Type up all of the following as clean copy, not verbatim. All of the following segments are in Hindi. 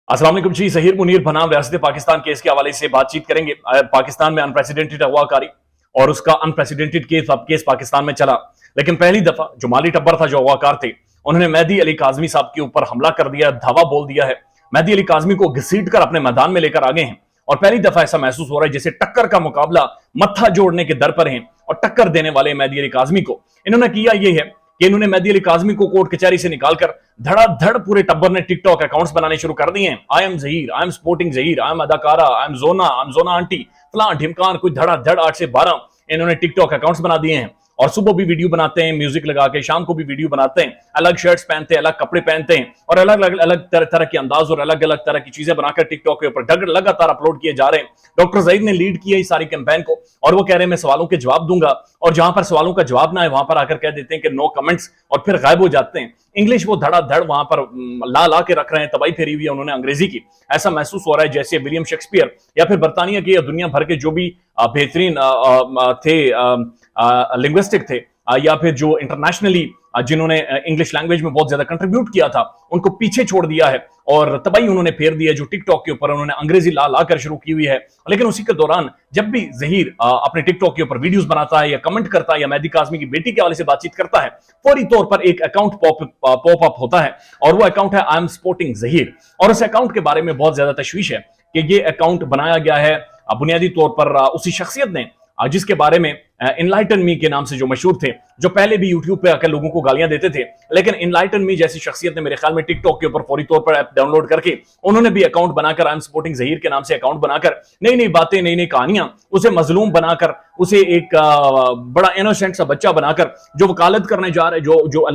अस्सलाम वालेकुम जी। ज़हीर मुनीर बनाम रियासत पाकिस्तान केस के हवाले से बातचीत करेंगे। पाकिस्तान में अनप्रेसिडेंटेड अगवाकारी और उसका अनप्रेसिडेंटेड केस पाकिस्तान में चला, लेकिन पहली दफा जो माली टब्बर था, जो अगवाकार थे, उन्होंने मेहदी अली काज़मी साहब के ऊपर हमला कर दिया, धावा बोल दिया है। मेहदी अली काज़मी को घसीट कर अपने मैदान में लेकर आ गए हैं और पहली दफा ऐसा महसूस हो रहा है जैसे टक्कर का मुकाबला मत्था जोड़ने के दर पर है और टक्कर देने वाले मेहदी अली काज़मी को इन्होंने किया ये है कि इन्होंने मेहदी अली काज़मी को कोर्ट कचहरी से निकालकर धड़ाधड़ पूरे टब्बर ने टिकटॉक अकाउंट्स बनाने शुरू कर दिए हैं। I am Zaheer, I am sporting Zaheer, I am अदाकारा, आई एम जोना आंटी, फलां ढिमकान, कुछ धड़ाधड़ 8 से 12 इन्होंने टिकटॉक अकाउंट्स बना दिए हैं और सुबह भी वीडियो बनाते हैं म्यूजिक लगा के, शाम को भी वीडियो बनाते हैं, अलग शर्ट्स पहनते हैं, अलग कपड़े पहनते हैं और अलग अलग अलग तरह के अंदाज और अलग अलग तरह की चीजें बनाकर टिकटॉक के ऊपर लगातार अपलोड किए जा रहे हैं। डॉक्टर ज़हीर ने लीड किया इस सारी कैंपेन को और वो कह रहे हैं मैं सवालों के जवाब दूंगा, और जहां पर सवालों का जवाब ना है वहां पर आकर कह देते हैं कि नो कमेंट्स और फिर गायब हो जाते हैं। इंग्लिश वो धड़ाधड़ वहां पर ला के रख रहे हैं, तबाही फेरी हुई है उन्होंने अंग्रेजी की। ऐसा महसूस हो रहा है जैसे विलियम शेक्सपियर या फिर बरतानिया के या दुनिया भर के जो भी बेहतरीन थे लिंग्विस्टिक थे या फिर जो इंटरनेशनली जिन्होंने इंग्लिश लैंग्वेज में बहुत ज्यादा कंट्रीब्यूट किया था, उनको पीछे छोड़ दिया है और तबाही उन्होंने फेर दिया जो टिकटॉक के ऊपर उन्होंने अंग्रेजी ला कर शुरू की हुई है। लेकिन उसी के दौरान जब भी ज़हीर अपने टिकटॉक के ऊपर वीडियोस बनाता है या कमेंट करता है या मेहदी काज़मी की बेटी के हवाले से बातचीत करता है, फौरी तौर पर एक अकाउंट पॉप अप होता है और वो अकाउंट है आई एम सपोर्टिंग ज़हीर। और उस अकाउंट के बारे में बहुत ज्यादा तशवीश है कि ये अकाउंट बनाया गया है बुनियादी तौर पर उसी शख्सियत ने जिसके बारे में इनलाइटन मी के नाम से जो मशहूर थे, जो पहले भी यूट्यूब पे आकर लोगों को गालियां देते थे, लेकिन इनलाइटन मी जैसी शख्सियत ने मेरे ख्याल में टिकटॉक के ऊपर फौरी तौर पर ऐप डाउनलोड करके उन्होंने भी अकाउंट बनाकर आई एम सपोर्टिंग ज़हीर के नाम से अकाउंट बनाकर नई नई बातें, नई नई कहानियां, उसे मजलूम बनाकर, उसे एक बड़ा इनोसेंट सा बच्चा बनाकर जो वकालत करने जा रहा है, जो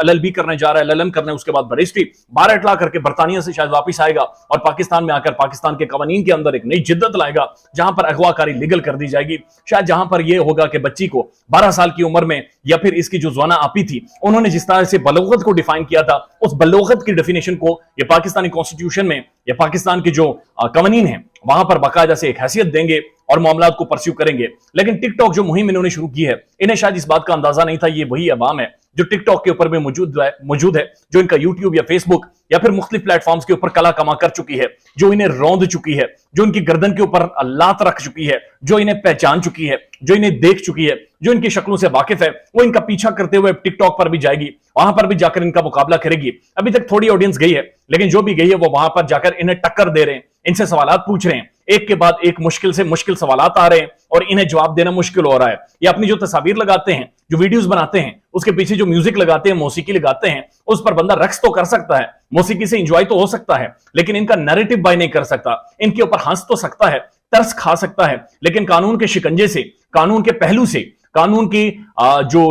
LLB करने जा रहा है, LLM करने, उसके बाद बैरिस्ट्री 12 ला करके बरतानिया से शायद वापिस आएगा और पाकिस्तान में आकर पाकिस्तान के कवानीन के अंदर एक नई जिद्दत लाएगा जहां पर अगवाकारी लीगल कर दी जाएगी। शायद जहां पर यह होगा कि बच्ची को 12 साल की उम्र में या फिर इसकी जो ज़वाना आपी थी, उन्होंने जिस तरह से बलोगत को डिफाइन किया था, उस बलोगत की डेफिनेशन को ये पाकिस्तानी कॉन्स्टिट्यूशन में या पाकिस्तान के जो कवानीन है वहां पर बाकायदा से एक हैसियत देंगे और मामलात को परस्यू करेंगे। लेकिन टिकटॉक जो मुहिम इन्होंने शुरू की है, इन्हें शायद इस बात का अंदाजा नहीं था ये वही अवाम है जो टिकटॉक के ऊपर में मौजूद है, जो इनका यूट्यूब या फेसबुक या फिर मुख्तलिफ प्लेटफॉर्म्स के ऊपर कला कमा कर चुकी है, जो इन्हें रौंद चुकी है, जो इनकी गर्दन के ऊपर लात रख चुकी है, जो इन्हें पहचान चुकी है, जो इन्हें देख चुकी है, जो इनकी शक्लों से वाकिफ है, वो इनका पीछा करते हुए टिकटॉक पर भी जाएगी, वहां पर भी जाकर इनका मुकाबला करेगी। अभी तक थोड़ी ऑडियंस गई है, लेकिन जो भी गई है वो वहां पर जाकर इन्हें टक्कर दे रहे हैं, इनसे सवालात पूछ रहे हैं, एक के बाद एक मुश्किल से मुश्किल सवालात आ रहे हैं और इन्हें जवाब देना मुश्किल हो रहा है। ये अपनी जो तस्वीर लगाते हैं, जो वीडियोस बनाते हैं, उसके पीछे जो म्यूजिक लगाते हैं, मौसीकी लगाते हैं, उस पर बंदा रक्स तो कर सकता है, मौसीकी से एंजॉय तो हो सकता है, लेकिन इनका नैरेटिव बाय नहीं कर सकता। इनके ऊपर हंस तो सकता है, तरस खा सकता है, लेकिन कानून के शिकंजे से, कानून के पहलू से, कानून की जो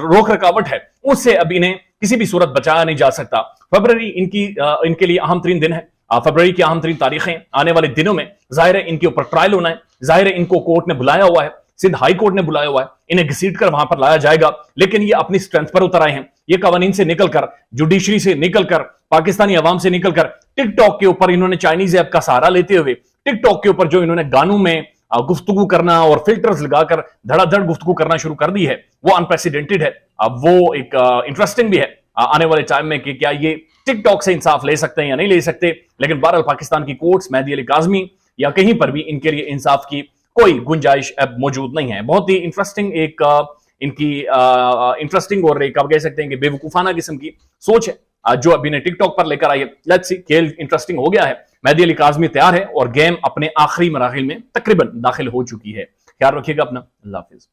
रोक रकावट है, उससे अब इन्हें किसी भी सूरत बचाया नहीं जा सकता। फरवरी इनके लिए अहम तरीन दिन है। फरवरी की अहम तरीन तारीखें आने वाले दिनों में जाहिर है इनके ऊपर ट्रायल होना है, जाहिर है इनको कोर्ट ने बुलाया हुआ है, सिंध हाई कोर्ट ने बुलाया हुआ है, इन्हें घसीट कर वहां पर लाया जाएगा। लेकिन ये अपनी स्ट्रेंथ पर उतर आए हैं, ये कवानीन से निकलकर, जुडिशरी से निकलकर, पाकिस्तानी अवाम से निकलकर टिकटॉक के ऊपर इन्होंने चाइनीज ऐप का सहारा लेते हुए टिकटॉक के ऊपर जो इन्होंने गानों में गुफ्तगू करना और फिल्टर्स लगाकर धड़ाधड़ गुफ्तगू करना शुरू कर दी है, वो अनप्रेसिडेंटेड है। अब वो एक इंटरेस्टिंग भी है आने वाले टाइम में कि क्या ये टिकटॉक से इंसाफ ले सकते हैं या नहीं ले सकते। लेकिन बहरहाल पाकिस्तान की कोर्ट्स, मेहदी अली काज़मी या कहीं पर भी इनके लिए इंसाफ की कोई गुंजाइश अब मौजूद नहीं है। बहुत ही इंटरेस्टिंग एक इनकी इंटरेस्टिंग और एक आप कह सकते हैं कि बेवकूफाना किस्म की सोच है जो अभी ने टिकटॉक पर लेकर आई है। लेट्स सी, खेल इंटरेस्टिंग हो गया है, मेहदी अली काज़मी तैयार है और गेम अपने आखिरी मराहिल में तकरीबन दाखिल हो चुकी है। ख्याल रखिएगा अपना, अल्लाह हाफिज।